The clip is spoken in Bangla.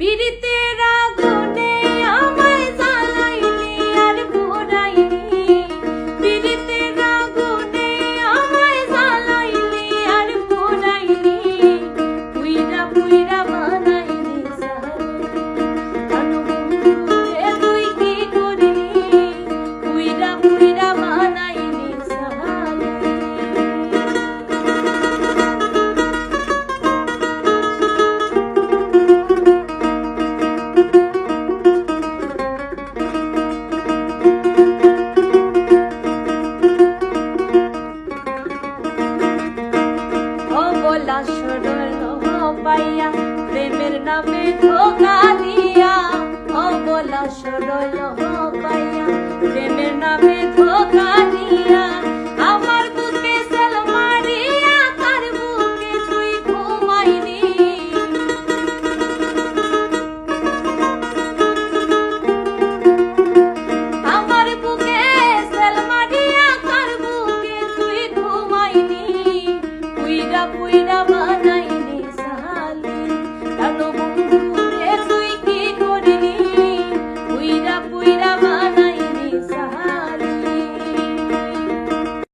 পীড়িতের আগুনে আমায় জ্বালাইলি আর পোড়াইলি, পীড়িতের আগুনে আমায় জ্বালাইলি আর পোড়াইলি, পুইরা পুইরা বানাইলি প্রাণবন্ধুরে তুই কি করলি, পুইরা পুইরা বানাইলি বলা সরল পাইয়া প্রেমের নামে ধোঁকা দিয়া, ও বলা সরল পাইয়া প্রেমের নামে ধোঁকা দিয়া, আমার বুকে সেল মারিয়া কার বুকে তুই ঘুমাইলি, আমার বুকে সেল মারিয়া কার বুকে তুই ঘুমাইলি, পুইরা পুইরা